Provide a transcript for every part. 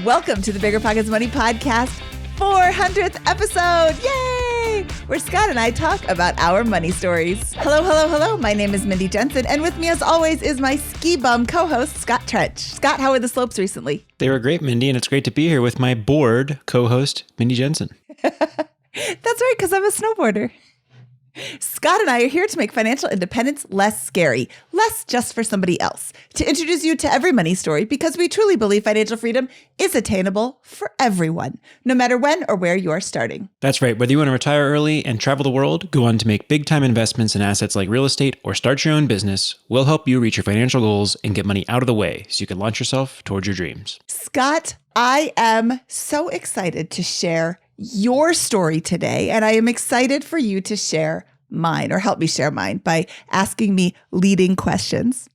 Welcome to the BiggerPockets Money Podcast 400th episode. Yay! Where Scott and I talk about our money stories. Hello. My name is Mindy Jensen, and with me as always is my ski bum co-host, Scott Trench. Scott, how were the slopes recently? They were great, Mindy, and it's great to be here with my bored co-host, Mindy Jensen. That's right, because I'm a snowboarder. Scott and I are here to make financial independence less scary, less just for somebody else, to introduce you to every money story because we truly believe financial freedom is attainable for everyone, no matter when or where you are starting. That's right. Whether you want to retire early and travel the world, go on to make big-time investments in assets like real estate, or start your own business, we'll help you reach your financial goals and get money out of the way so you can launch yourself towards your dreams. Scott, I am so excited to share your story today, and I am excited for you to share mine, or help me share mine by asking me leading questions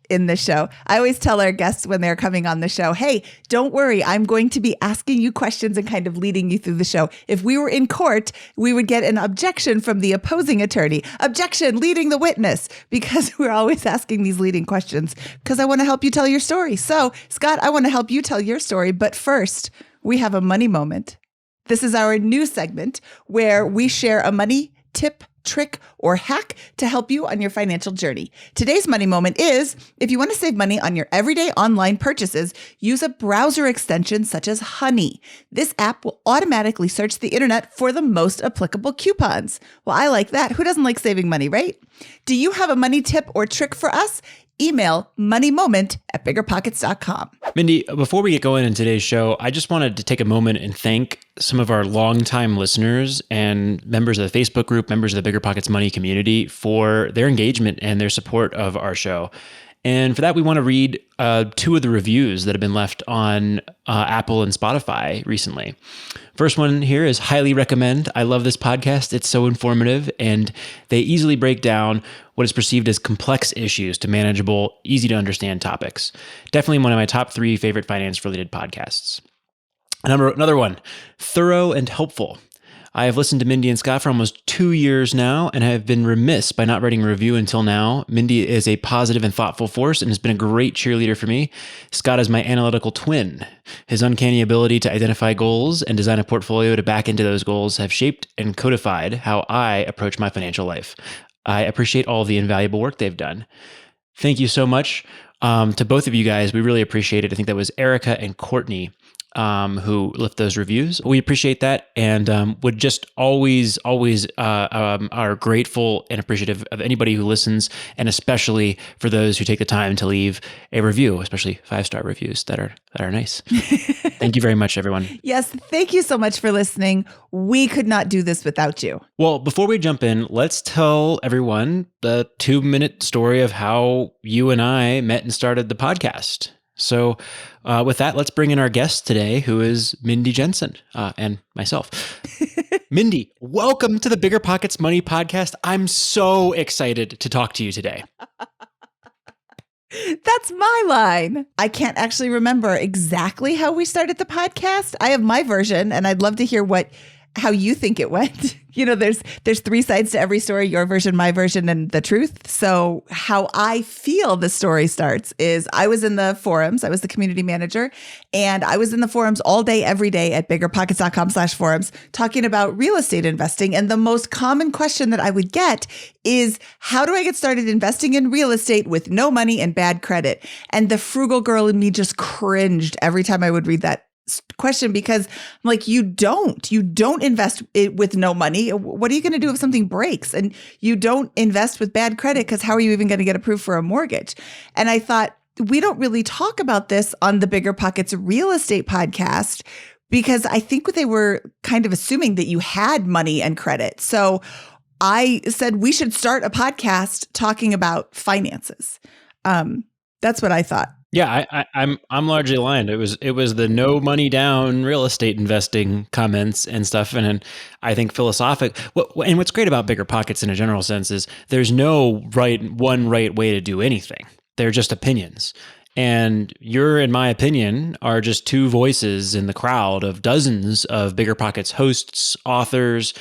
in the show. I always tell our guests when they're coming on the show, hey, don't worry, I'm going to be asking you questions and kind of leading you through the show. If we were in court, we would get an objection from the opposing attorney. Objection, leading the witness, because we're always asking these leading questions because I want to help you tell your story. So, Scott, I want to help you tell your story, but first, we have a money moment. This is our new segment where we share a money tip, trick, or hack to help you on your financial journey. Today's money moment is, if you want to save money on your everyday online purchases, use a browser extension such as Honey. This app will automatically search the internet for the most applicable coupons. Well, I like that. Who doesn't like saving money, right? Do you have a money tip or trick for us? Email moneymoment@biggerpockets.com. Mindy, before we get going in today's show, I just wanted to take a moment and thank some of our longtime listeners and members of the Facebook group, members of the BiggerPockets Money community for their engagement and their support of our show. And for that, we want to read two of the reviews that have been left on Apple and Spotify recently. First one here is highly recommend. I love this podcast. It's so informative, and they easily break down what is perceived as complex issues to manageable, easy to understand topics. Definitely one of my top 3 favorite finance-related podcasts. Another one, thorough and helpful. I have listened to Mindy and Scott for almost 2 years now and have been remiss by not writing a review until now. Mindy is a positive and thoughtful force and has been a great cheerleader for me. Scott is my analytical twin. His uncanny ability to identify goals and design a portfolio to back into those goals have shaped and codified how I approach my financial life. I appreciate all of the invaluable work they've done. Thank you so much to both of you guys. We really appreciate it. I think that was Erica and Courtney who left those reviews. We appreciate that, and would just always are grateful and appreciative of anybody who listens, and especially for those who take the time to leave a review, especially 5-star reviews that are nice. Thank you very much, everyone. Yes, thank you so much for listening. We could not do this without you. Well, before we jump in, let's tell everyone the 2-minute story of how you and I met and started the podcast. So with that, let's bring in our guest today, who is Mindy Jensen and myself. Mindy, welcome to the BiggerPockets Money Podcast. I'm so excited to talk to you today. That's my line. I can't actually remember exactly how we started the podcast. I have my version, and I'd love to hear how you think it went. You know, there's 3 sides to every story, your version, my version, and the truth. So how I feel the story starts is I was in the forums. I was the community manager, and I was in the forums all day, every day at biggerpockets.com/forums talking about real estate investing. And the most common question that I would get is, how do I get started investing in real estate with no money and bad credit? And the frugal girl in me just cringed every time I would read that question, because I'm like, you don't invest it with no money. What are you going to do if something breaks? And you don't invest with bad credit, because how are you even going to get approved for a mortgage? And I thought, we don't really talk about this on the BiggerPockets Real Estate Podcast, because I think they were kind of assuming that you had money and credit. So I said we should start a podcast talking about finances. That's what I thought. Yeah, I'm largely aligned. It was the no money down real estate investing comments and stuff, and I think philosophic. And what's great about BiggerPockets in a general sense is there's no one right way to do anything. They're just opinions. And your and my opinion are just 2 voices in the crowd of dozens of BiggerPockets hosts, authors,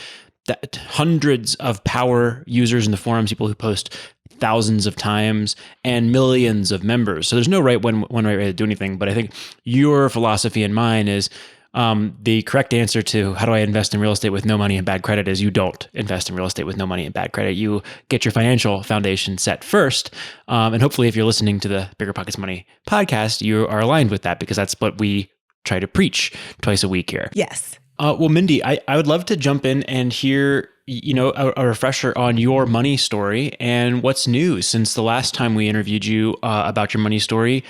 hundreds of power users in the forums, people who post thousands of times, and millions of members. So there's no one right way to do anything. But I think your philosophy and mine is the correct answer to how do I invest in real estate with no money and bad credit is you don't invest in real estate with no money and bad credit. You get your financial foundation set first. And hopefully if you're listening to the BiggerPockets Money podcast, you are aligned with that because that's what we try to preach twice a week here. Yes. Well, Mindy, I would love to jump in and hear, a refresher on your money story and what's new since the last time we interviewed you about your money story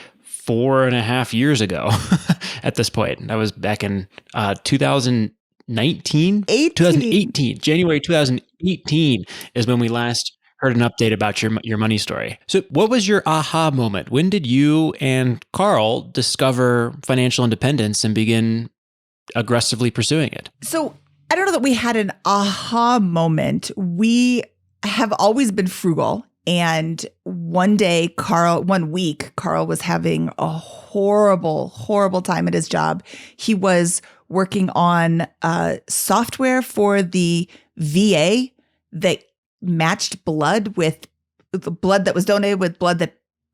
4.5 years ago at this point. That was back in 2018, January 2018 is when we last heard an update about your money story. So what was your aha moment? When did you and Carl discover financial independence and begin aggressively pursuing it? So I don't know that we had an aha moment. We have always been frugal. And one week, Carl was having a horrible, horrible time at his job. He was working on software for the VA that matched blood with the blood that was donated with blood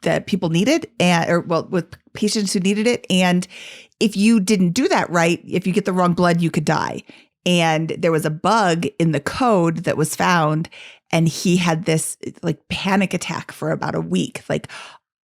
that people needed, with patients who needed it. And if you didn't do that right, if you get the wrong blood, you could die. And there was a bug in the code that was found, and he had this panic attack for about a week.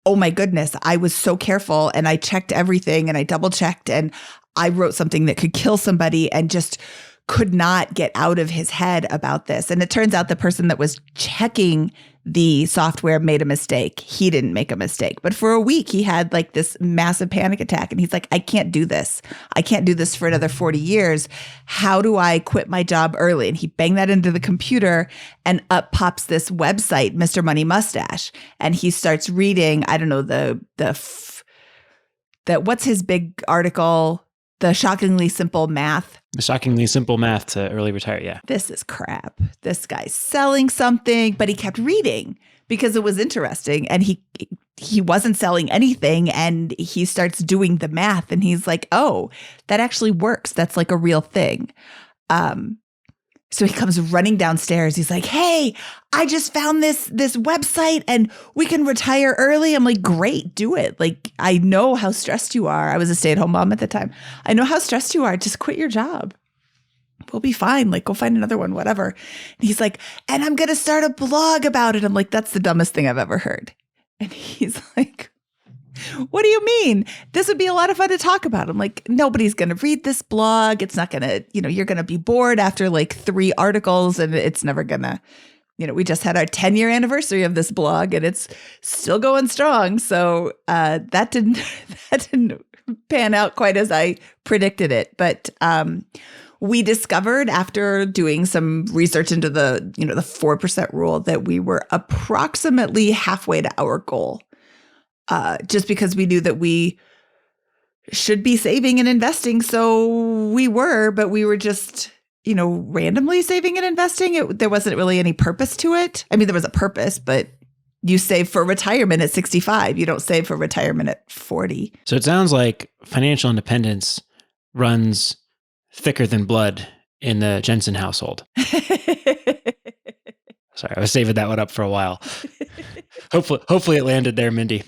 Oh my goodness, I was so careful and I checked everything and I double checked and I wrote something that could kill somebody and just could not get out of his head about this. And it turns out the person that was checking the software made a mistake. He didn't make a mistake. But for a week, he had this massive panic attack. And he's like, I can't do this. I can't do this for another 40 years. How do I quit my job early? And he banged that into the computer and up pops this website, Mr. Money Mustache. And he starts reading, I don't know, what's his big article? The shockingly simple math. The shockingly simple math to early retire. Yeah. This is crap. This guy's selling something, but he kept reading because it was interesting. And he wasn't selling anything. And he starts doing the math and he's like, oh, that actually works. That's a real thing. So he comes running downstairs. He's like, hey, I just found this website and we can retire early. I'm like, great, do it. I know how stressed you are. I was a stay-at-home mom at the time. I know how stressed you are. Just quit your job. We'll be fine. Go find another one, whatever. And he's like, and I'm going to start a blog about it. I'm like, that's the dumbest thing I've ever heard. And he's like, what do you mean? This would be a lot of fun to talk about. I'm like, nobody's going to read this blog. It's not going to, you're going to be bored after 3 articles and it's never going to, we just had our 10-year anniversary of this blog and it's still going strong. So that didn't pan out quite as I predicted it. But we discovered after doing some research into the 4% rule that we were approximately halfway to our goal. Just because we knew that we should be saving and investing. So we were, but we were just, randomly saving and investing. There wasn't really any purpose to it. I mean, there was a purpose, but you save for retirement at 65. You don't save for retirement at 40. So it sounds like financial independence runs thicker than blood in the Jensen household. Sorry, I was saving that one up for a while. Hopefully it landed there, Mindy.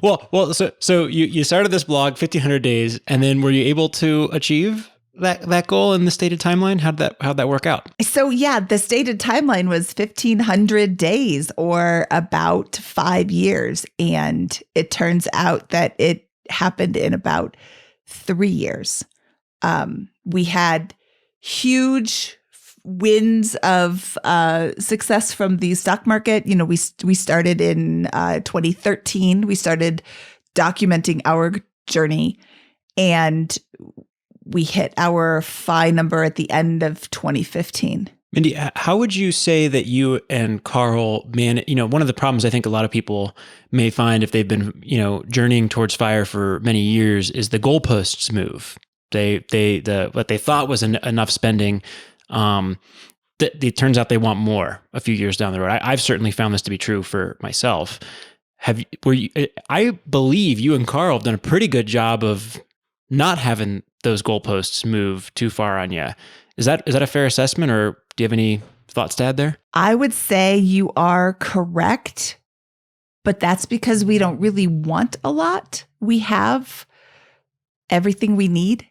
Well, so you started this blog 1,500 days, and then were you able to achieve that goal in the stated timeline? How'd that work out? So yeah, the stated timeline was 1,500 days or about 5 years, and it turns out that it happened in about 3 years. We had huge wins of success from the stock market. We started in 2013. We started documenting our journey, and we hit our FI number at the end of 2015. Mindy, how would you say that you and Carl one of the problems I think a lot of people may find if they've been, journeying towards FIRE for many years is the goalposts move. What they thought was enough spending, it turns out they want more a few years down the road. I've certainly found this to be true for myself. I believe you and Carl have done a pretty good job of not having those goalposts move too far on you. Is that a fair assessment, or do you have any thoughts to add there? I would say you are correct, but that's because we don't really want a lot. We have everything we need.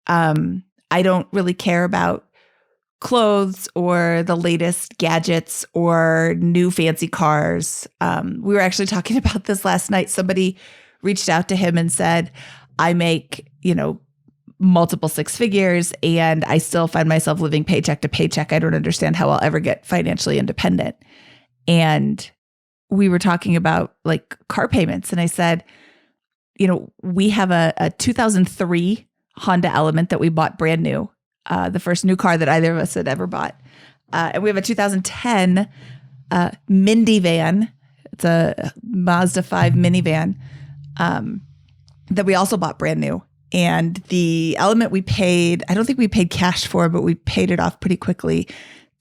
I don't really care about clothes or the latest gadgets or new fancy cars. We were actually talking about this last night. Somebody reached out to him and said, I make, multiple six figures and I still find myself living paycheck to paycheck. I don't understand how I'll ever get financially independent. And we were talking about like car payments. And I said, we have a 2003 Honda Element that we bought brand new, the first new car that either of us had ever bought. And we have a 2010 Mindy van. It's a Mazda 5 minivan that we also bought brand new. And the Element we paid, I don't think we paid cash for, but we paid it off pretty quickly.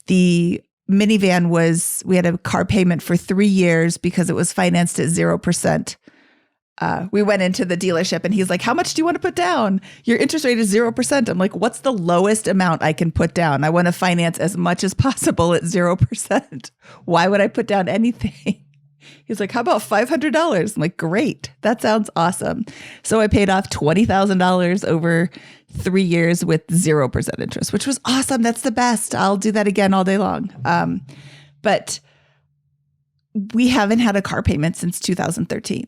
The minivan we had a car payment for 3 years because it was financed at 0%. We went into the dealership and he's like, how much do you want to put down? Your interest rate is 0%. I'm like, what's the lowest amount I can put down? I want to finance as much as possible at 0%. Why would I put down anything? He's like, how about $500? I'm like, great. That sounds awesome. So I paid off $20,000 over 3 years with 0% interest, which was awesome. That's the best. I'll do that again all day long. But we haven't had a car payment since 2013.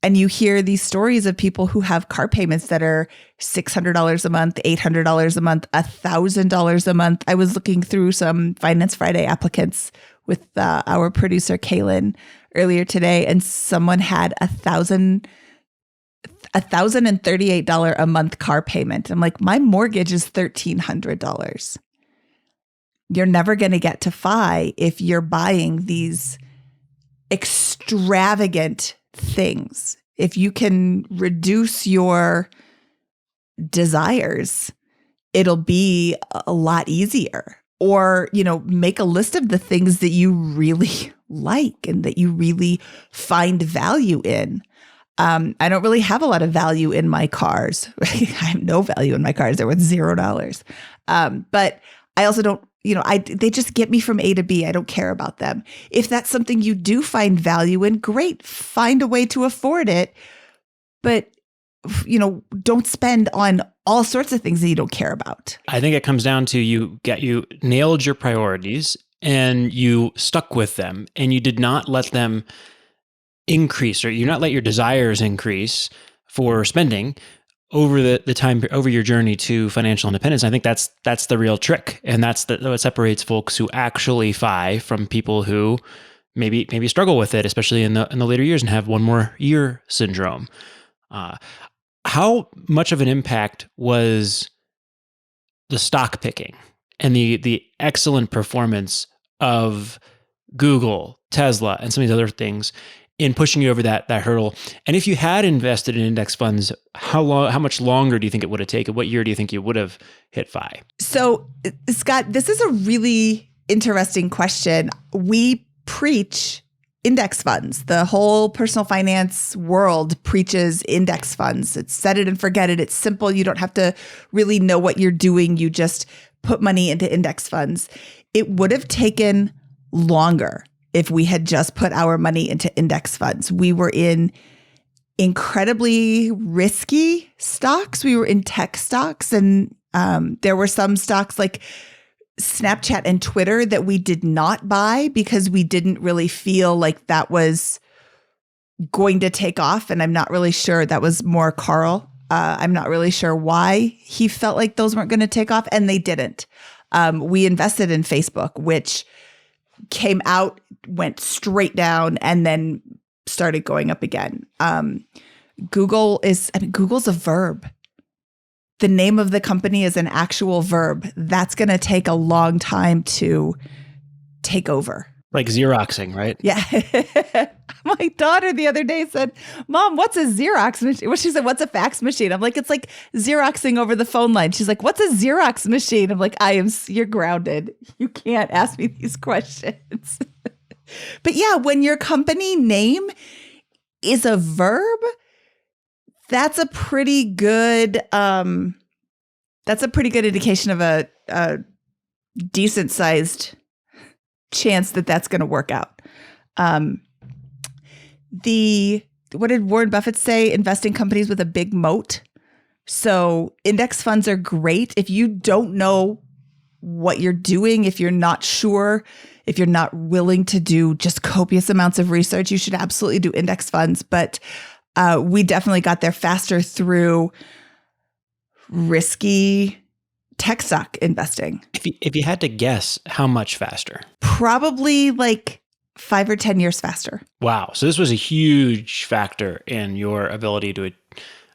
And you hear these stories of people who have car payments that are $600 a month, $800 a month, $1,000 a month. I was looking through some Finance Friday applicants with our producer, Kaylin, earlier today, and someone had $1,038 a month car payment. I'm like, my mortgage is $1,300. You're never going to get to FI if you're buying these extravagant things. If you can reduce your desires, it'll be a lot easier. Or, make a list of the things that you really like and that you really find value in. I don't really have a lot of value in my cars. I have no value in my cars. They're worth $0. But I also don't, they just get me from A to B. I don't care about them. If that's something you do find value in, great, find a way to afford it. But, don't spend on all sorts of things that you don't care about. I think it comes down to you nailed your priorities and you stuck with them and you did not let them increase, or you not let your desires increase for spending over the time, over your journey to financial independence. I think that's the real trick. And that's what separates folks who actually FI from people who maybe struggle with it, especially in the later years and have one more year syndrome. How much of an impact was the stock picking and the excellent performance of Google, Tesla, and some of these other things in pushing you over that hurdle? And if you had invested in index funds, how much longer do you think it would have taken? What year do you think you would have hit FI? So, Scott, this is a really interesting question. We preach index funds. The whole personal finance world preaches index funds. It's set it and forget it. It's simple. You don't have to really know what you're doing. You just put money into index funds. It would have taken longer if we had just put our money into index funds. We were in incredibly risky stocks. We were in tech stocks, and there were some stocks like Snapchat and Twitter that we did not buy because we didn't really feel like that was going to take off. And I'm not really sure. That was more Carl. I'm not really sure why he felt like those weren't going to take off, and they didn't. We invested in Facebook, which came out, went straight down, and then started going up again. Google's a verb. The name of the company is an actual verb. That's going to take a long time to take over. Like Xeroxing, right? Yeah. My daughter the other day said, Mom, what's a Xerox machine? Well, she said, what's a fax machine? I'm like, it's like Xeroxing over the phone line. She's like, what's a Xerox machine? I'm like, you're grounded. You can't ask me these questions. But yeah, when your company name is a verb, that's a pretty good That's a pretty good indication of a decent sized chance that that's going to work out. What did Warren Buffett say? Invest in companies with a big moat. So index funds are great. If you don't know what you're doing, if you're not sure, if you're not willing to do just copious amounts of research, you should absolutely do index funds. But we definitely got there faster through risky tech stock investing. If you had to guess, how much faster? Probably like 5 or 10 years faster. Wow. So this was a huge factor in your ability to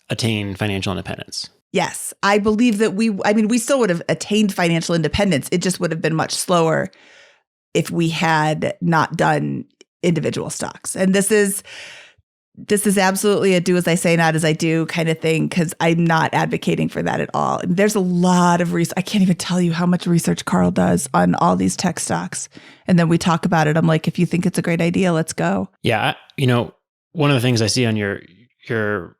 attain financial independence. Yes. I believe that we still would have attained financial independence. It just would have been much slower if we had not done individual stocks. And this is absolutely a do as I say, not as I do kind of thing, because I'm not advocating for that at all. There's a lot of research. I can't even tell you how much research Carl does on all these tech stocks. And then we talk about it. I'm like, if you think it's a great idea, let's go. Yeah. One of the things I see on the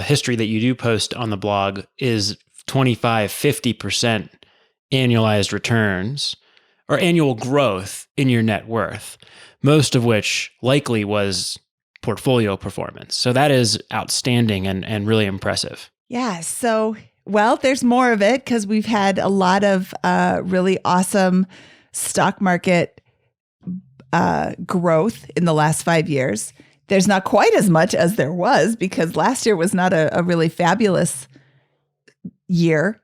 history that you do post on the blog is 25, 50% annualized returns or annual growth in your net worth, most of which likely was portfolio performance. So that is outstanding and really impressive. Yeah. So, well, there's more of it because we've had a lot of really awesome stock market growth in the last 5 years. There's not quite as much as there was because last year was not a really fabulous year.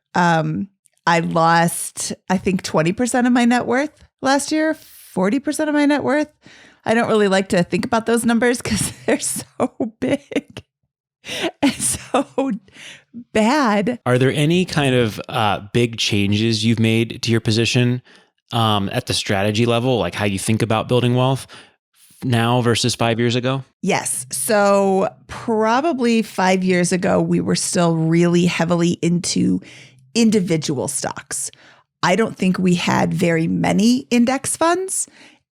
I lost, I think, 20% of my net worth last year, 40% of my net worth. I don't really like to think about those numbers because they're so big and so bad. Are there any kind of big changes you've made to your position at the strategy level, like how you think about building wealth now versus 5 years ago? Yes. So probably 5 years ago, we were still really heavily into individual stocks. I don't think we had very many index funds.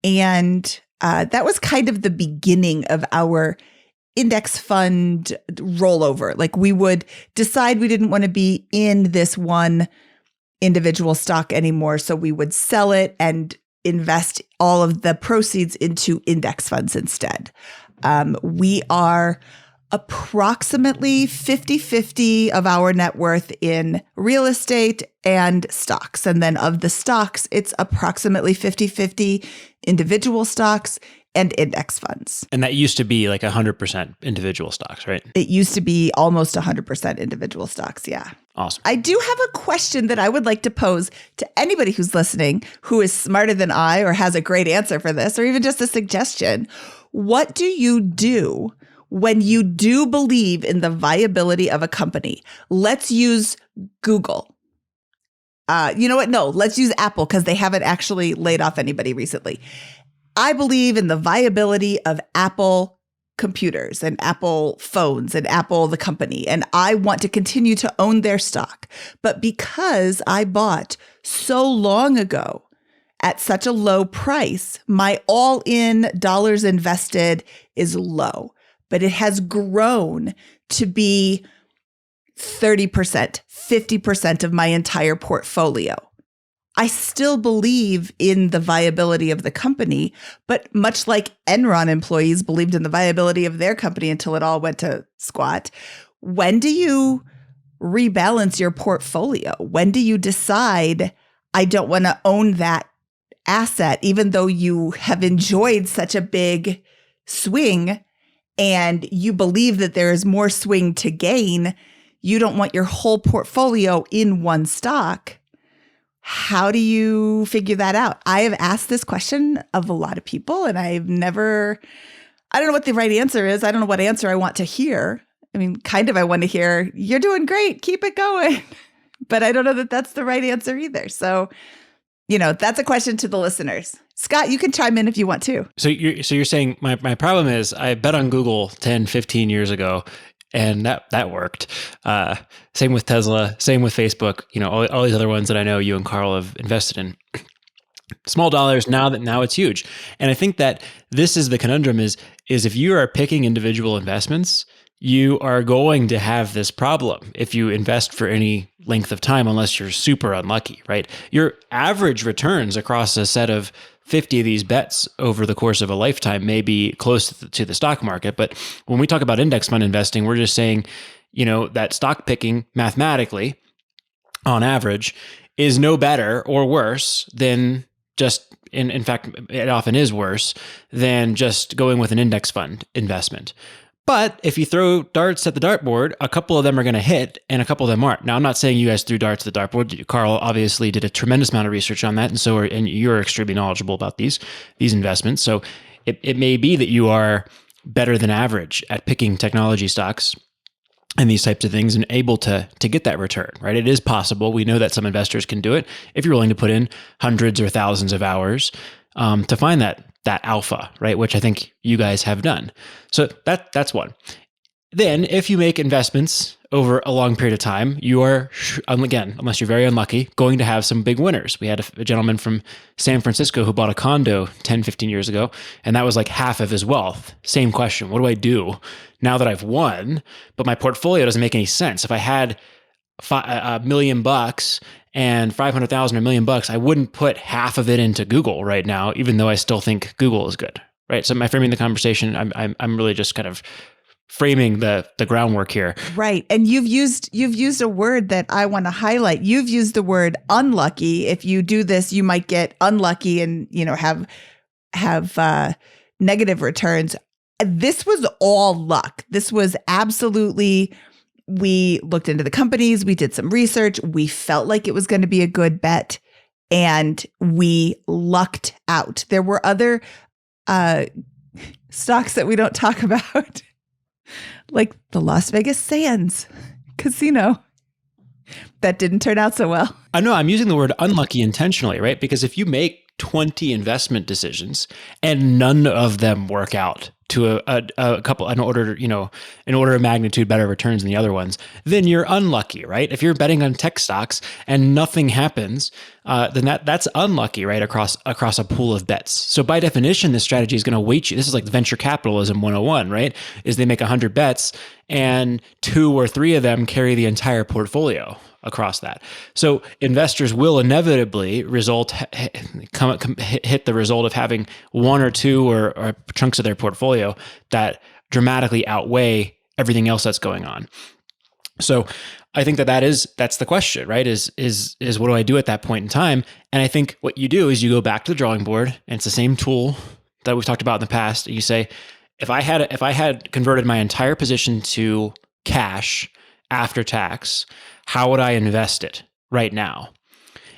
And that was kind of the beginning of our index fund rollover. Like we would decide we didn't want to be in this one individual stock anymore. So we would sell it and invest all of the proceeds into index funds instead. We are approximately 50-50 of our net worth in real estate and stocks. And then of the stocks, it's approximately 50-50 individual stocks and index funds. And that used to be like 100% individual stocks, right? It used to be almost 100% individual stocks. Yeah. Awesome. I do have a question that I would like to pose to anybody who's listening, who is smarter than I or has a great answer for this, or even just a suggestion. What do you do when you do believe in the viability of a company? Let's use Google. You know what? No, let's use Apple because they haven't actually laid off anybody recently. I believe in the viability of Apple computers and Apple phones and Apple, the company, and I want to continue to own their stock. But because I bought so long ago at such a low price, my all-in dollars invested is low. But it has grown to be 30%, 50% of my entire portfolio. I still believe in the viability of the company, but much like Enron employees believed in the viability of their company until it all went to squat, when do you rebalance your portfolio? When do you decide, I don't want to own that asset, even though you have enjoyed such a big swing and you believe that there is more swing to gain? You don't want your whole portfolio in one stock. How do you figure that out? I have asked this question of a lot of people and I don't know what the right answer is. I don't know what answer I want to hear. I mean, kind of I want to hear, you're doing great, keep it going. But I don't know that that's the right answer either. So, that's a question to the listeners. Scott, you can chime in if you want to. So you're saying my problem is I bet on Google 10, 15 years ago. And that worked. Same with Tesla, same with Facebook, all these other ones that I know you and Carl have invested in. Small dollars, now it's huge. And I think that this is the conundrum is if you are picking individual investments, you are going to have this problem if you invest for any length of time unless you're super unlucky, right? Your average returns across a set of 50 of these bets over the course of a lifetime may be close to the stock market. But when we talk about index fund investing, we're just saying, that stock picking mathematically on average is no better or worse than just, in fact, it often is worse than just going with an index fund investment. But if you throw darts at the dartboard, a couple of them are going to hit and a couple of them aren't. Now, I'm not saying you guys threw darts at the dartboard. Carl obviously did a tremendous amount of research on that. And you're extremely knowledgeable about these investments. So it may be that you are better than average at picking technology stocks and these types of things and able to get that return, right? It is possible. We know that some investors can do it if you're willing to put in hundreds or thousands of hours to find that alpha, right? Which I think you guys have done. So that's one. Then if you make investments over a long period of time, you are, again, unless you're very unlucky, going to have some big winners. We had a gentleman from San Francisco who bought a condo 10, 15 years ago, and that was like half of his wealth. Same question. What do I do now that I've won, but my portfolio doesn't make any sense? If I had $1 million and 500,000 or $1 million, I wouldn't put half of it into Google right now, even though I still think Google is good, right? So am I framing the conversation? I'm really just kind of framing the groundwork here. Right. And you've used a word that I want to highlight. You've used the word unlucky. If you do this, you might get unlucky and, have negative returns. This was all luck. This was absolutely, we looked into the companies, we did some research, we felt like it was going to be a good bet, and we lucked out. There were other stocks that we don't talk about, like the Las Vegas Sands casino. That didn't turn out so well. I know I'm using the word unlucky intentionally, right? Because if you make 20 investment decisions and none of them work out to a couple, an order of magnitude better returns than the other ones, then you're unlucky, right? If you're betting on tech stocks and nothing happens, then that's unlucky, right? Across a pool of bets. So by definition, this strategy is going to weight you. This is like venture capitalism 101, right? Is they make 100 bets and 2 or 3 of them carry the entire portfolio across that. So investors will inevitably hit the result of having 1 or 2 or chunks of their portfolio that dramatically outweigh everything else that's going on. So I think that's the question, right? Is what do I do at that point in time? And I think what you do is you go back to the drawing board, and it's the same tool that we've talked about in the past. You say, if I had converted my entire position to cash after tax, how would I invest it right now?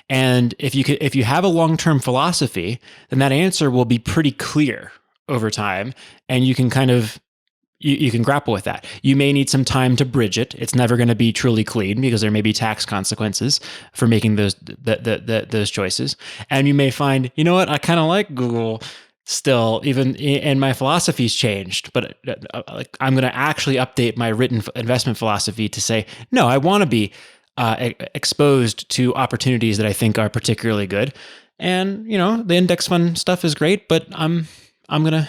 And if you have a long-term philosophy, then that answer will be pretty clear over time, and you can kind of you can grapple with that. You may need some time to bridge it. It's never going to be truly clean because there may be tax consequences for making those choices. And you may find, you know what, I kind of like Google still, even, and my philosophy's changed, but I'm going to actually update my written investment philosophy to say, no, I want to be exposed to opportunities that I think are particularly good. And, the index fund stuff is great, but I'm going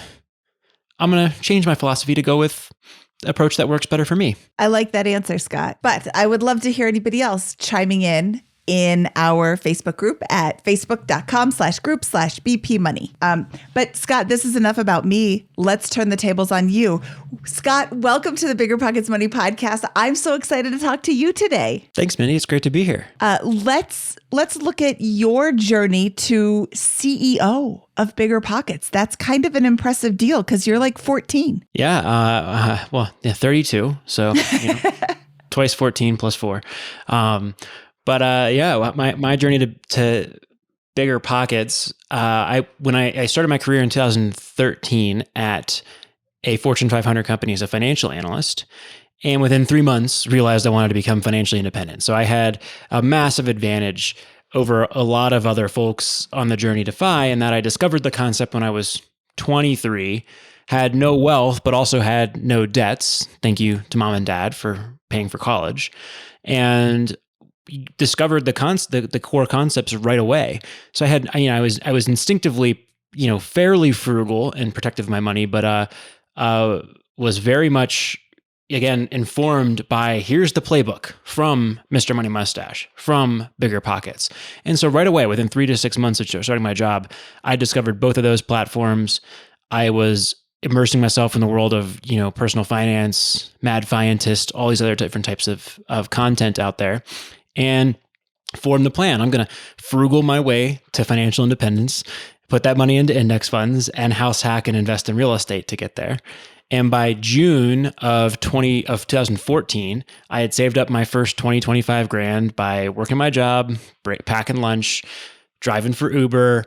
to change my philosophy to go with the approach that works better for me. I like that answer, Scott. But I would love to hear anybody else chiming in our Facebook group at facebook.com/group/BP Money. But Scott, this is enough about me. Let's turn the tables on you. Scott, welcome to the BiggerPockets Money Podcast. I'm so excited to talk to you today. Thanks, Mindy. It's great to be here. Let's look at your journey to CEO of BiggerPockets. That's kind of an impressive deal because you're like 14. Yeah. 32. So twice 14 plus 4. But my journey to BiggerPockets, when I started my career in 2013 at a Fortune 500 company as a financial analyst, and within 3 months realized I wanted to become financially independent. So I had a massive advantage over a lot of other folks on the journey to FI, in that I discovered the concept when I was 23, had no wealth, but also had no debts. Thank you to mom and dad for paying for college. And discovered the core concepts right away. So I was instinctively, fairly frugal and protective of my money, but was very much again, informed by here's the playbook from Mr. Money Mustache, from BiggerPockets. And so right away, within 3 to 6 months of starting my job, I discovered both of those platforms. I was immersing myself in the world of, personal finance, mad scientist, all these other different types of content out there, and formed the plan. I'm going to frugal my way to financial independence, put that money into index funds and house hack and invest in real estate to get there. And by June of 2014, I had saved up my first 25 grand by working my job, packing lunch, driving for Uber,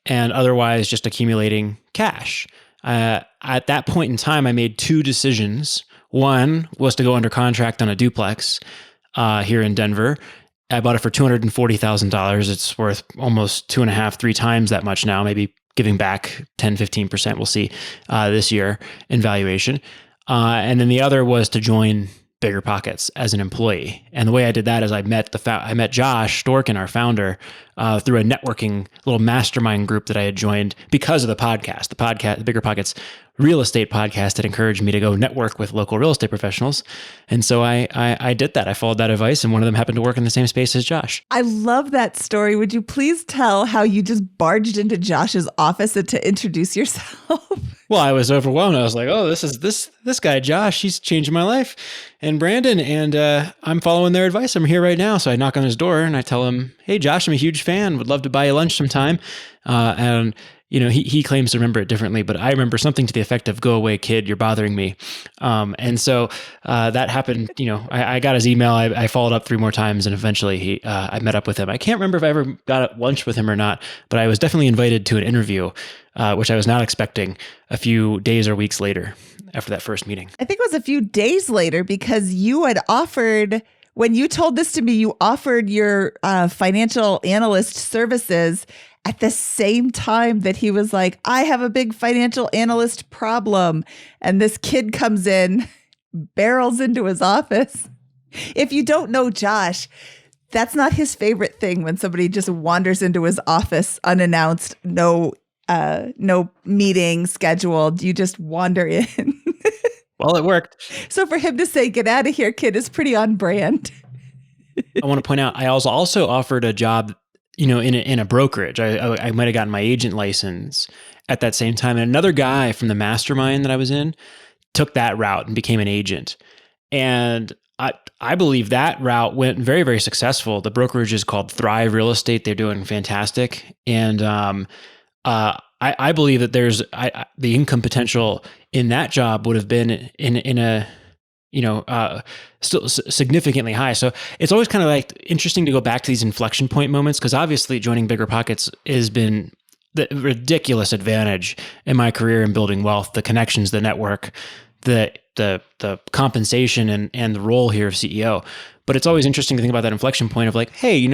and otherwise just accumulating cash. At that point in time, I made 2 decisions. One was to go under contract on a duplex here in Denver. I bought it for $240,000. It's worth almost 2.5, 3 times that much now, maybe giving back 10, 15%, we'll see this year in valuation. And then the other was to join BiggerPockets as an employee. And the way I did that is I met Josh Storkin, our founder, through a networking little mastermind group that I had joined because of the podcast. The BiggerPockets real estate podcast had encouraged me to go network with local real estate professionals. And so I did that. I followed that advice, and one of them happened to work in the same space as Josh. I love that story. Would you please tell how you just barged into Josh's office to introduce yourself? Well, I was overwhelmed. I was like, oh, this guy, Josh, he's changing my life. And Brandon, and I'm following their advice. I'm here right now. So I knock on his door and I tell him, hey, Josh, I'm a huge fan. Would love to buy you lunch sometime. And he claims to remember it differently, but I remember something to the effect of, go away, kid, you're bothering me. And so that happened. I got his email. I followed up 3 more times, and eventually I met up with him. I can't remember if I ever got lunch with him or not, but I was definitely invited to an interview, which I was not expecting a few days or weeks later after that first meeting. I think it was a few days later, because you had offered, when you told this to me, you offered your financial analyst services at the same time that he was like, I have a big financial analyst problem. And this kid comes in, barrels into his office. If you don't know Josh, that's not his favorite thing, when somebody just wanders into his office unannounced, no meeting scheduled. You just wander in. Well, it worked. So for him to say, get out of here, kid, is pretty on brand. I want to point out, I also offered a job, in a brokerage. I might have gotten my agent license at that same time. And another guy from the mastermind that I was in took that route and became an agent. And I believe that route went very, very successful. The brokerage is called Thrive Real Estate. They're doing fantastic. And I believe that there's the income potential in that job would have been in a still significantly high. So it's always kind of like interesting to go back to these inflection point moments, because obviously joining BiggerPockets has been the ridiculous advantage in my career in building wealth, the connections, the network, the compensation and the role here of CEO. But it's always interesting to think about that inflection point of like, hey,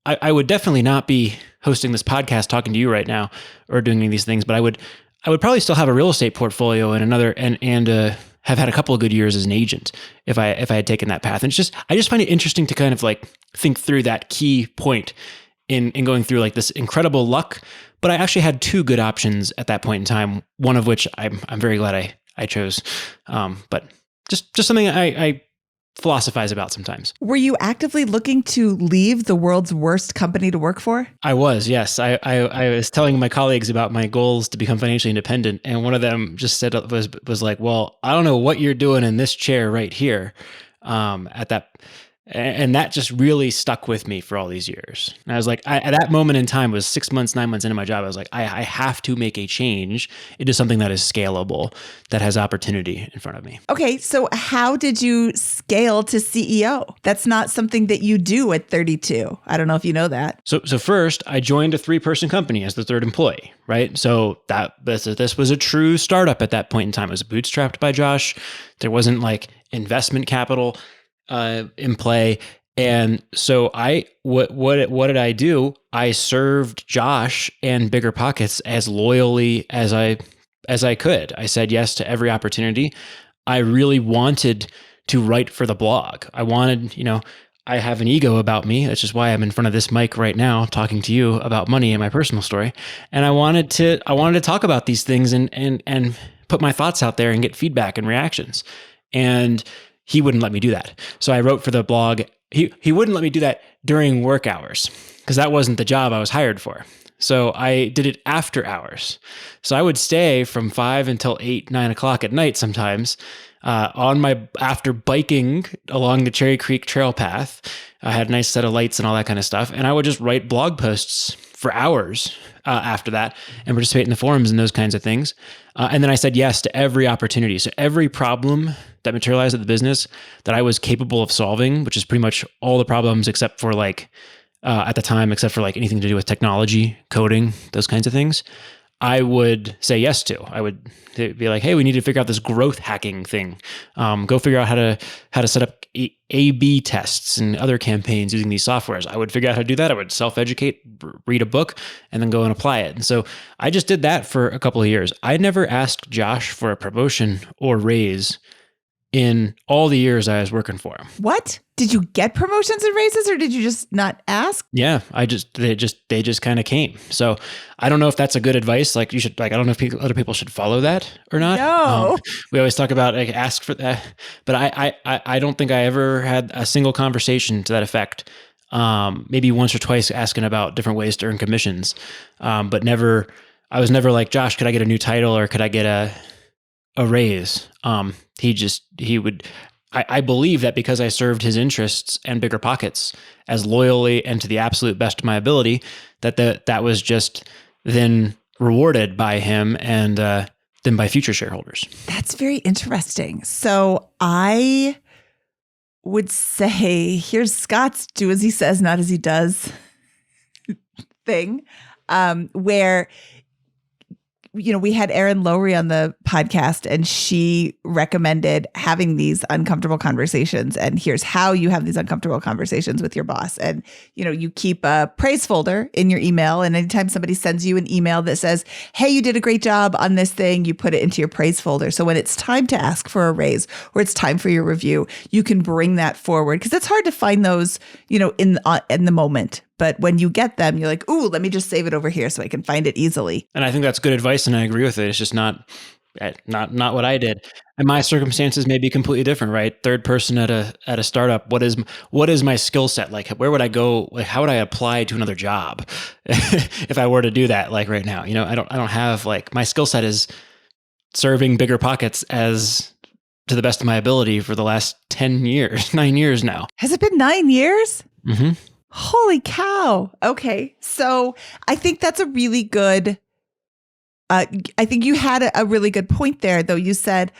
I would definitely not be hosting this podcast, talking to you right now, or doing any of these things, but I would probably still have a real estate portfolio and have had a couple of good years as an agent if I had taken that path. And I just find it interesting to kind of like think through that key point in going through like this incredible luck. But I actually had 2 good options at that point in time, one of which I'm very glad I chose. But just something I philosophize about sometimes. Were you actively looking to leave the world's worst company to work for? I was, yes. I was telling my colleagues about my goals to become financially independent, and one of them just said was like, "Well, I don't know what you're doing in this chair right here." At that, and that just really stuck with me for all these years. And I was like, at that moment in time, it was 6 months, 9 months into my job. I was like, I have to make a change into something that is scalable, that has opportunity in front of me. Okay, so how did you scale to CEO? That's not something that you do at 32. I don't know if you know that. So first, I joined a 3-person company as the 3rd employee, right? So this was a true startup at that point in time. It was bootstrapped by Josh. There wasn't like investment capital in play. And so what did I do? I served Josh and BiggerPockets as loyally as I could. I said yes to every opportunity. I really wanted to write for the blog. I wanted, I have an ego about me. That's just why I'm in front of this mic right now talking to you about money and my personal story. And I wanted to talk about these things and put my thoughts out there and get feedback and reactions. And he wouldn't let me do that. So I wrote for the blog. He wouldn't let me do that during work hours because that wasn't the job I was hired for. So I did it after hours. So I would stay from 5 until 8, 9 o'clock at night sometimes after biking along the Cherry Creek Trail path. I had a nice set of lights and all that kind of stuff. And I would just write blog posts for hours after that and participate in the forums and those kinds of things. And then I said yes to every opportunity. So every problem that materialized at the business that I was capable of solving, which is pretty much all the problems except for at the time, except for anything to do with technology, coding, those kinds of things, I would say yes to. I would be like, hey, we need to figure out this growth hacking thing. Go figure out how to set up A/B tests and other campaigns using these softwares. I would figure out how to do that. I would self-educate, read a book, and then go and apply it. And so I just did that for a couple of years. I never asked Josh for a promotion or raise in all the years I was working for him. What? Did you get promotions and raises, or did you just not ask? Yeah, they just kind of came. So I don't know if that's a good advice. I don't know if other people should follow that or not. No. We always talk about ask for that, but I don't think I ever had a single conversation to that effect. Maybe once or twice asking about different ways to earn commissions, but never. I was never like, Josh, could I get a new title or could I get a raise? He would. I believe that because I served his interests and BiggerPockets as loyally and to the absolute best of my ability, that was just then rewarded by him and then by future shareholders. That's very interesting. So I would say, here's Scott's do as he says, not as he does thing, where we had Erin Lowry on the podcast and she recommended having these uncomfortable conversations. And here's how you have these uncomfortable conversations with your boss. And, you keep a praise folder in your email. And anytime somebody sends you an email that says, hey, you did a great job on this thing, you put it into your praise folder. So when it's time to ask for a raise or it's time for your review, you can bring that forward because it's hard to find those, in the moment. But when you get them, you're like, ooh, let me just save it over here so I can find it easily. And I think that's good advice, and I agree with it. It's just not what I did. And my circumstances may be completely different, right? Third person at a startup. What is my skill set? Where would I go? How would I apply to another job if I were to do that? Right now, I don't have my skill set is serving BiggerPockets as to the best of my ability for the last 9 years now. Has it been 9 years? Mm-hmm. Holy cow. Okay. So I think that's a really good, I think you had a really good point there, though. You said,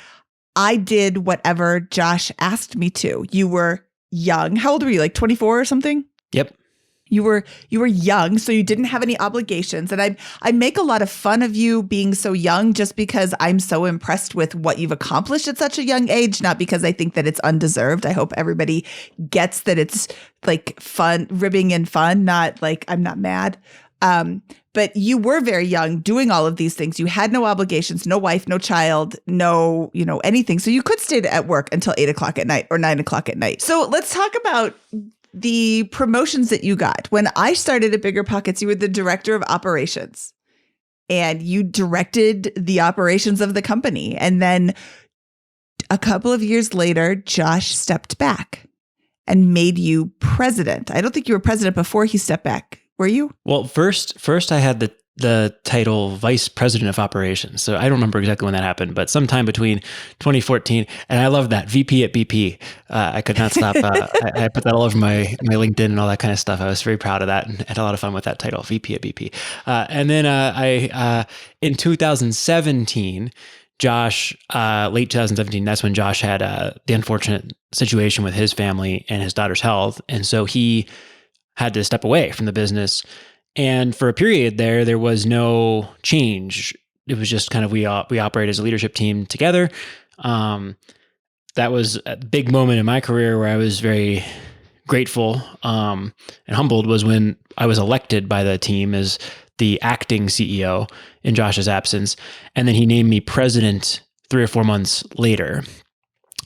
I did whatever Josh asked me to. You were young. How old were you? 24 or something? Yep. You were young, so you didn't have any obligations. And I make a lot of fun of you being so young just because I'm so impressed with what you've accomplished at such a young age, not because I think that it's undeserved. I hope everybody gets that it's fun, ribbing and fun, not I'm not mad. But you were very young doing all of these things. You had no obligations, no wife, no child, no, anything. So you could stay at work until 8 o'clock at night or 9 o'clock at night. So let's talk about the promotions that you got. When I started at BiggerPockets, you were the director of operations and you directed the operations of the company. And then a couple of years later, Josh stepped back and made you president. I don't think you were president before he stepped back. Were you? Well, first I had the title Vice President of Operations. So I don't remember exactly when that happened, but sometime between 2014, and I love that, VP at BP. I could not stop. I put that all over my LinkedIn and all that kind of stuff. I was very proud of that and had a lot of fun with that title, VP at BP. And then I in 2017, Josh, late 2017, that's when Josh had the unfortunate situation with his family and his daughter's health. And so he had to step away from the business. And for a period there was no change. It was just kind of, we operate as a leadership team together. That was a big moment in my career where I was very grateful and humbled, was when I was elected by the team as the acting CEO in Josh's absence. And then he named me president 3 or 4 months later,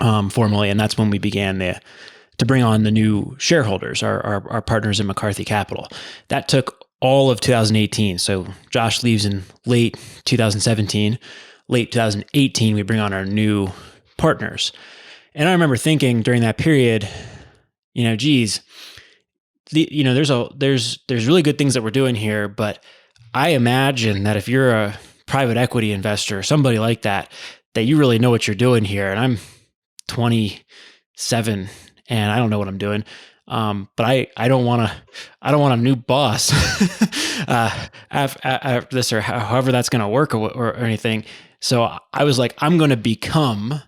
formally. And that's when we began to bring on the new shareholders, our partners in McCarthy Capital. That took all of 2018. So Josh leaves in late 2017. Late 2018, we bring on our new partners. And I remember thinking during that period, geez, there's really good things that we're doing here, but I imagine that if you're a private equity investor, somebody like that you really know what you're doing here. And I'm 27 and I don't know what I'm doing. But I don't want a new boss after this or however that's going to work or anything. So I was like, I'm going to become,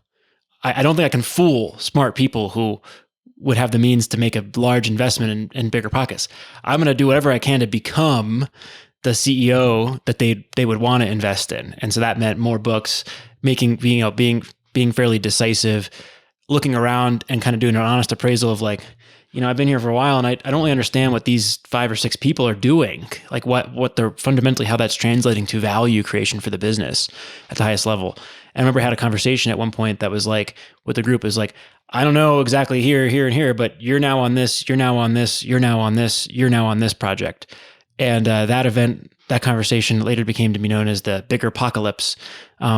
I don't think I can fool smart people who would have the means to make a large investment in BiggerPockets. I'm going to do whatever I can to become the CEO that they would want to invest in. And so that meant more books, being fairly decisive, looking around and kind of doing an honest appraisal of like, I've been here for a while and I don't really understand what these 5 or 6 people are doing. Like what they're fundamentally, how that's translating to value creation for the business at the highest level. And I remember I had a conversation at one point that was like, with the group is like, I don't know exactly here, and here, but you're now on this, you're now on this, you're now on this, you're now on this project. And that conversation later became to be known as the BiggerPockets,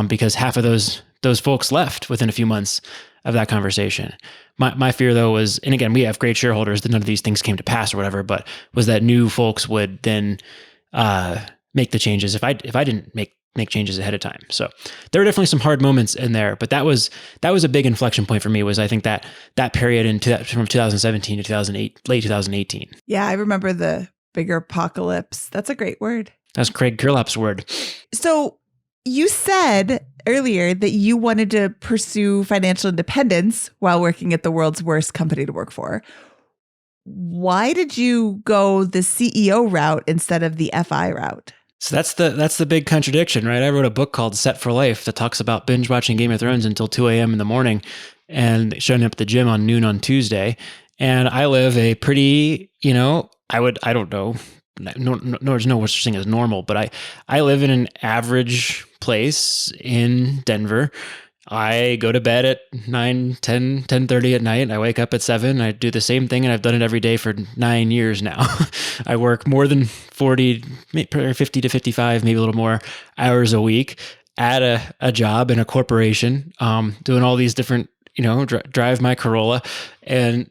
because half of those folks left within a few months of that conversation. My fear though was, and again, we have great shareholders that none of these things came to pass or whatever, but was that new folks would then make the changes if I didn't make changes ahead of time. So there were definitely some hard moments in there, but that was a big inflection point for me. Was I think that period from 2017 to 2008, late 2018. Yeah, I remember the BiggerPockets. That's a great word. That's Craig Kirlap's word. So you said earlier that you wanted to pursue financial independence while working at the world's worst company to work for. Why did you go the CEO route instead of the FI route? So that's the big contradiction, right? I wrote a book called Set for Life that talks about binge watching Game of Thrones until 2 a.m. in the morning and showing up at the gym on noon on Tuesday. And I live a pretty, I don't know, there's no such thing as normal, but I live in an average place in Denver. I go to bed at 9, 10, 10:30 at night. I wake up at 7. I do the same thing, and I've done it every day for 9 years now. I work more than 40, 50 to 55, maybe a little more hours a week at a job in a corporation, doing all these different, drive my Corolla and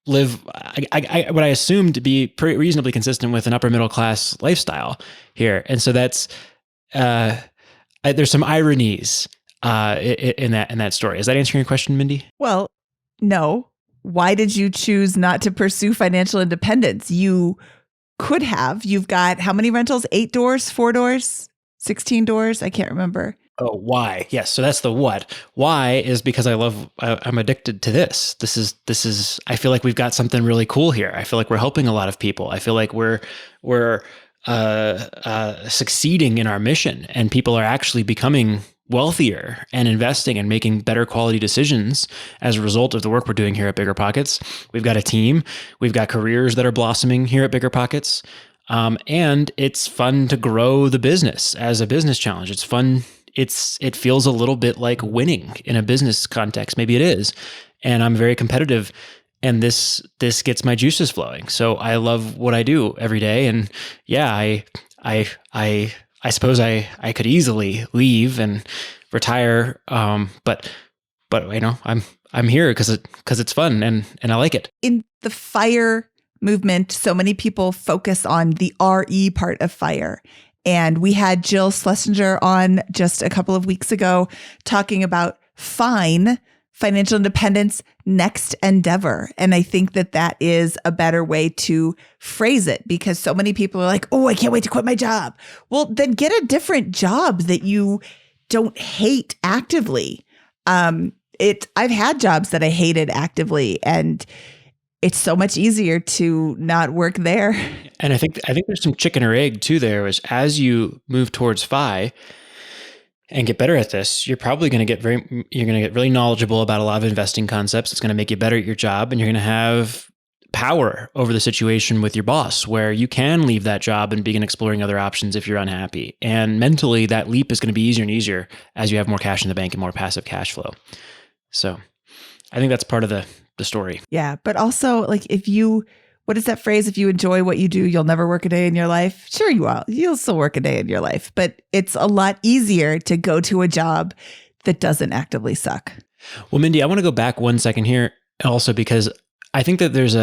live what I assume to be pretty reasonably consistent with an upper middle class lifestyle here. And so that's there's some ironies in that story. Is that answering your question, Mindy? Well, no. Why did you choose not to pursue financial independence? You could have. You've got how many rentals? 8 doors, 4 doors, 16 doors? I can't remember. Oh, why? Yes. So that's the what. Why is because I'm addicted to this. This is, I feel like we've got something really cool here. I feel like we're helping a lot of people. I feel like we're succeeding in our mission, and people are actually becoming wealthier and investing and making better quality decisions as a result of the work we're doing here at BiggerPockets. We've got a team. We've got careers that are blossoming here at BiggerPockets. And it's fun to grow the business as a business challenge. It's fun. It feels a little bit like winning in a business context. Maybe it is. And I'm very competitive, and this gets my juices flowing. So I love what I do every day. And yeah, I suppose I could easily leave and retire. But I'm here because it's fun and I like it. In the FIRE movement, so many people focus on the RE part of FIRE. And we had Jill Schlesinger on just a couple of weeks ago talking about FINE, financial independence, next endeavor. And I think that is a better way to phrase it, because so many people are like, oh, I can't wait to quit my job. Well, then get a different job that you don't hate actively. I've had jobs that I hated actively, and it's so much easier to not work there. And I think there's some chicken or egg too there, is as you move towards FI and get better at this, you're probably going to get really knowledgeable about a lot of investing concepts. It's going to make you better at your job, and you're going to have power over the situation with your boss, where you can leave that job and begin exploring other options if you're unhappy. And mentally, that leap is going to be easier and easier as you have more cash in the bank and more passive cash flow. So I think that's part of the story. Yeah. But also, like, what is that phrase? If you enjoy what you do, you'll never work a day in your life. Sure, you will. You'll still work a day in your life, but it's a lot easier to go to a job that doesn't actively suck. Well, Mindy, I want to go back 1 second here also because I think that there's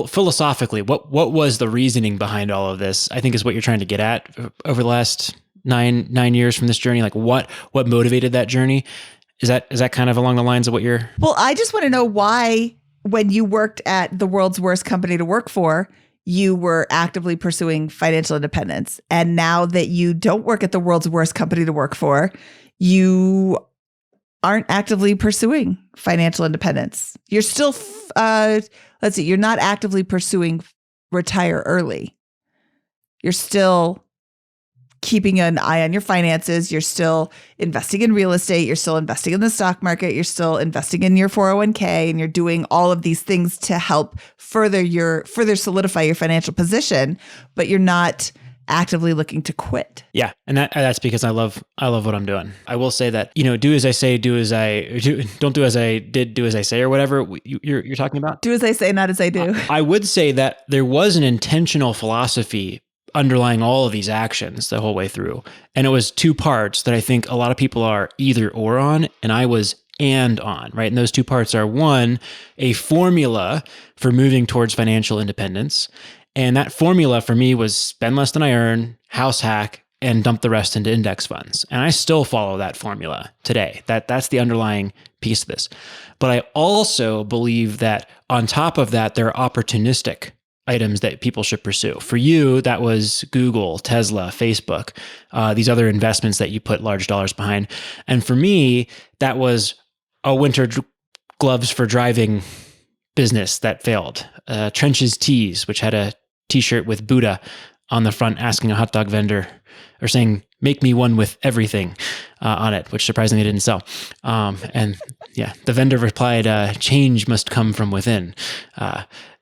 philosophically, what was the reasoning behind all of this? I think is what you're trying to get at over the last nine years from this journey. Like what motivated that journey? Is that kind of along the lines of what you're? Well, I just want to know why, when you worked at the world's worst company to work for, you were actively pursuing financial independence. And now that you don't work at the world's worst company to work for, you aren't actively pursuing financial independence. You're still, let's see, you're not actively pursuing retire early. You're still keeping an eye on your finances. You're still investing in real estate. You're still investing in the stock market. You're still investing in your 401k, and you're doing all of these things to help further solidify your financial position, but you're not actively looking to quit. Yeah. And that's because I love what I'm doing. I will say that, do as I say, don't do as I did, do as I say, or whatever you're talking about. Do as I say, not as I do. I would say that there was an intentional philosophy underlying all of these actions the whole way through. And it was two parts that I think a lot of people are either or on, and I was and on, right? And those two parts are, one, a formula for moving towards financial independence. And that formula for me was spend less than I earn, house hack, and dump the rest into index funds. And I still follow that formula today. That's the underlying piece of this. But I also believe that on top of that, there are opportunistic items that people should pursue. For you, that was Google, Tesla, Facebook, these other investments that you put large dollars behind. And for me, that was a winter gloves for driving business that failed. Trenches Tees, which had a t-shirt with Buddha on the front asking a hot dog vendor or saying, make me one with everything on it, which surprisingly didn't sell. And yeah, the vendor replied, change must come from within.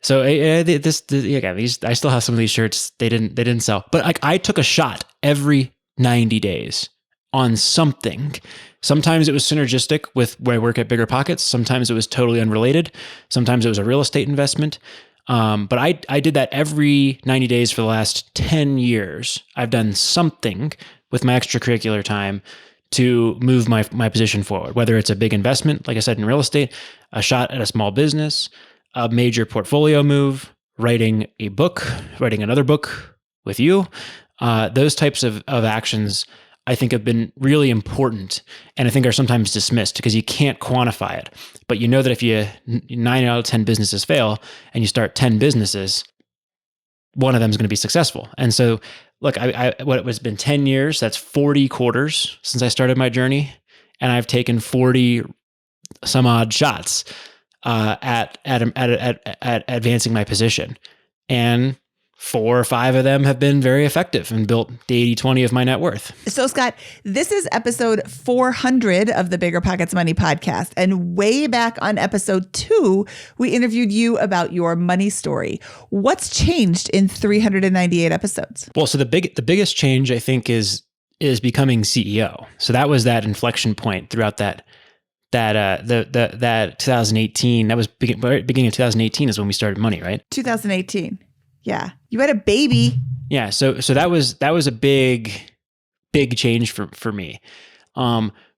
So I still have some of these shirts. They didn't sell, but I took a shot every 90 days on something. Sometimes it was synergistic with where I work at BiggerPockets. Sometimes it was totally unrelated. Sometimes it was a real estate investment. But I did that every 90 days for the last 10 years. I've done something with my extracurricular time to move my position forward, whether it's a big investment, like I said, in real estate, a shot at a small business, a major portfolio move, writing a book, writing another book with you. Those types of actions I think have been really important, and I think are sometimes dismissed because you can't quantify it. But you know that if 9 out of 10 businesses fail and you start 10 businesses, one of them is going to be successful. And so, look, what has been 10 years, that's 40 quarters since I started my journey, and I've taken 40 some odd shots at advancing my position. And 4 or 5 of them have been very effective and built the 80-20 of my net worth. So Scott, this is episode 400 of the BiggerPockets Money Podcast. And way back on episode 2, we interviewed you about your money story. What's changed in 398 episodes? Well, so the biggest change I think is becoming CEO. So that was that inflection point throughout that 2018. That was beginning of 2018 is when we started money, right? 2018. Yeah. You had a baby. Yeah. So that was a big change for me.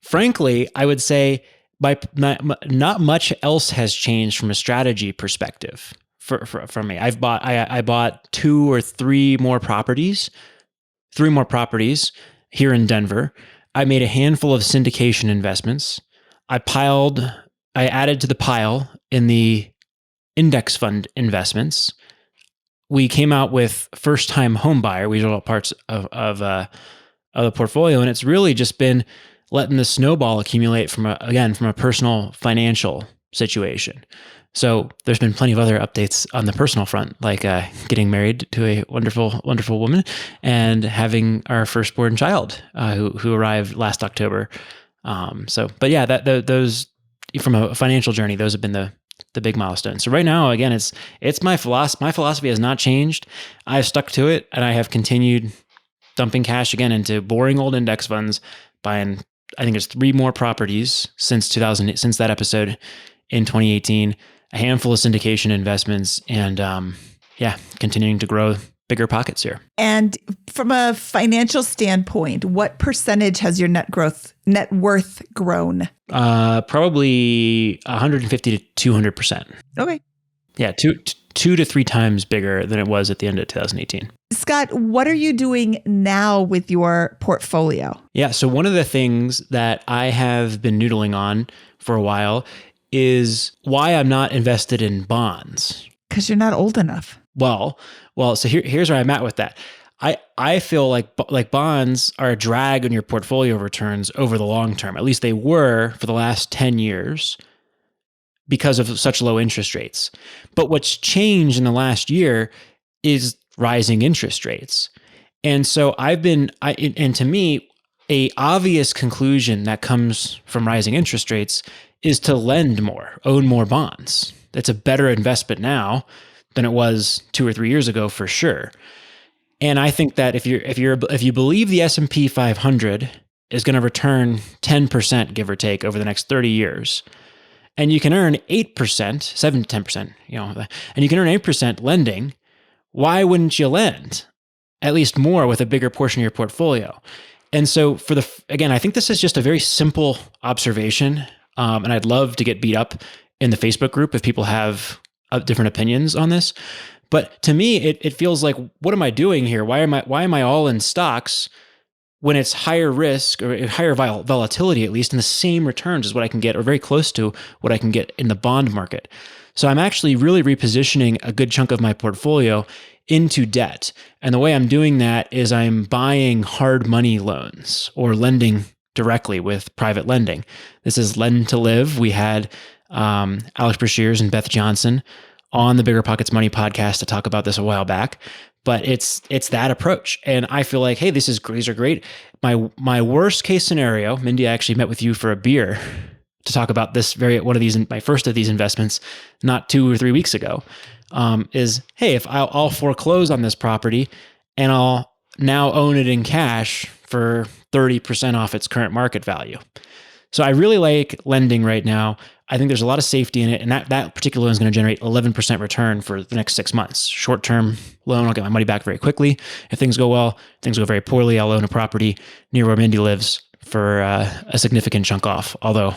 Frankly, I would say not much else has changed from a strategy perspective for me. I bought 2 or 3 more properties, 3 more properties here in Denver. I made a handful of syndication investments. I added to the pile in the index fund investments. We came out with first-time home buyer. We did all parts of the portfolio, and it's really just been letting the snowball accumulate from a personal financial situation. So there's been plenty of other updates on the personal front, like getting married to a wonderful, wonderful woman and having our firstborn child who arrived last October. But yeah, those from a financial journey, those have been the big milestone. So right now, again, it's my philosophy. My philosophy has not changed. I've stuck to it, and I have continued dumping cash again into boring old index funds, buying, I think it's 3 more properties since that episode in 2018, a handful of syndication investments, and continuing to grow BiggerPockets here. And from a financial standpoint, what percentage has your net worth grown? Probably 150 to 200%. Okay. Yeah, two to three times bigger than it was at the end of 2018. Scott, what are you doing now with your portfolio? Yeah, so one of the things that I have been noodling on for a while is why I'm not invested in bonds. Because you're not old enough. Well, so here's where I'm at with that. I feel like bonds are a drag on your portfolio returns over the long term. At least they were for the last 10 years because of such low interest rates. But what's changed in the last year is rising interest rates. And so and to me, a obvious conclusion that comes from rising interest rates is to lend more, own more bonds. It's a better investment now than it was 2 or 3 years ago for sure. And I think that if you believe the S&P 500 is going to return 10%, give or take, over the next 30 years, and you can earn 8%, 7 to 10%, and you can earn 8% lending, why wouldn't you lend at least more with a bigger portion of your portfolio? And so again, I think this is just a very simple observation. And I'd love to get beat up in the Facebook group if people have different opinions on this. But to me, it feels like, what am I doing here? Why am I all in stocks when it's higher risk or higher volatility, at least in the same returns as what I can get, or very close to what I can get in the bond market? So I'm actually really repositioning a good chunk of my portfolio into debt. And the way I'm doing that is I'm buying hard money loans or lending directly with private lending. This is Lend to Live. We had Alex Brashears and Beth Johnson on the BiggerPockets Money Podcast to talk about this a while back. But it's that approach. And I feel like, hey, these are great. My worst case scenario, Mindy, I actually met with you for a beer to talk about this my first of these investments, not 2 or 3 weeks ago, is, hey, if I'll foreclose on this property and I'll now own it in cash for 30% off its current market value. So I really like lending right now. I think there's a lot of safety in it. And that particular loan is going to generate 11% return for the next 6 months. Short-term loan, I'll get my money back very quickly. If things go well, things go very poorly, I'll own a property near where Mindy lives for a significant chunk off. Although,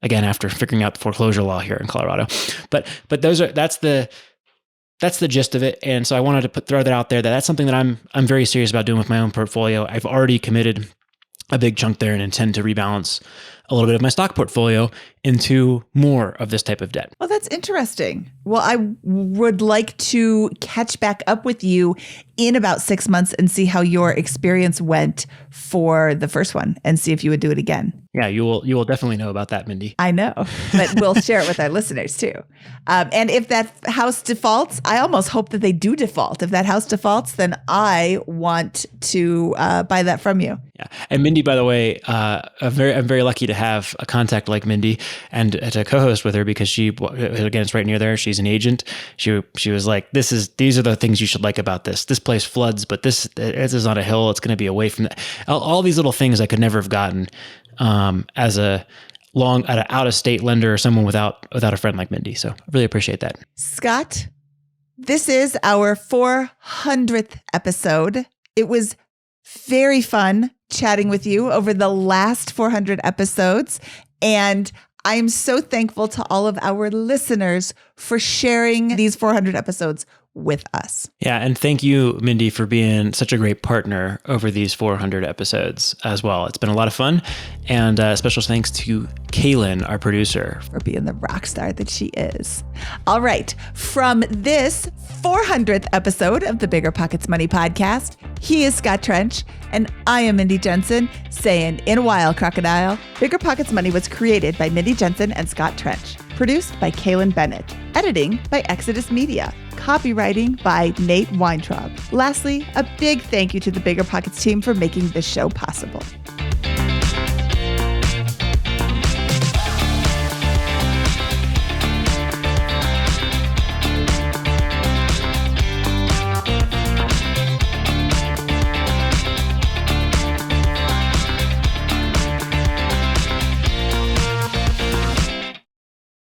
again, after figuring out the foreclosure law here in Colorado. But that's the gist of it. And so I wanted to throw that out there. That's something that I'm very serious about doing with my own portfolio. I've already committed a big chunk there and intend to rebalance a little bit of my stock portfolio into more of this type of debt. Well, that's interesting. Well, I would like to catch back up with you in about 6 months and see how your experience went for the first one and see if you would do it again. Yeah, you will definitely know about that, Mindy. I know, but we'll share it with our listeners too. And if that house defaults, I almost hope that they do default. If that house defaults, then I want to buy that from you. Yeah, and Mindy, by the way, I'm very lucky to have a contact like Mindy and to co-host with her because she, again, it's right near there. She's an agent. She was like, these are the things you should like about this. This place floods, but this is on a hill. It's going to be away from that. All these little things I could never have gotten as an out-of-state lender or someone without a friend like Mindy. So I really appreciate that. Scott, this is our 400th episode. It was very fun chatting with you over the last 400 episodes. And I'm so thankful to all of our listeners for sharing these 400 episodes with us. Yeah. And thank you, Mindy, for being such a great partner over these 400 episodes as well. It's been a lot of fun. And special thanks to Kaylin, our producer, for being the rock star that she is. All right. From this 400th episode of the BiggerPockets Money Podcast, he is Scott Trench, and I am Mindy Jensen, saying, in a while, crocodile. BiggerPockets Money was created by Mindy Jensen and Scott Trench. Produced by Kaylin Bennett. Editing by Exodus Media. Copywriting by Nate Weintraub. Lastly, a big thank you to the BiggerPockets team for making this show possible.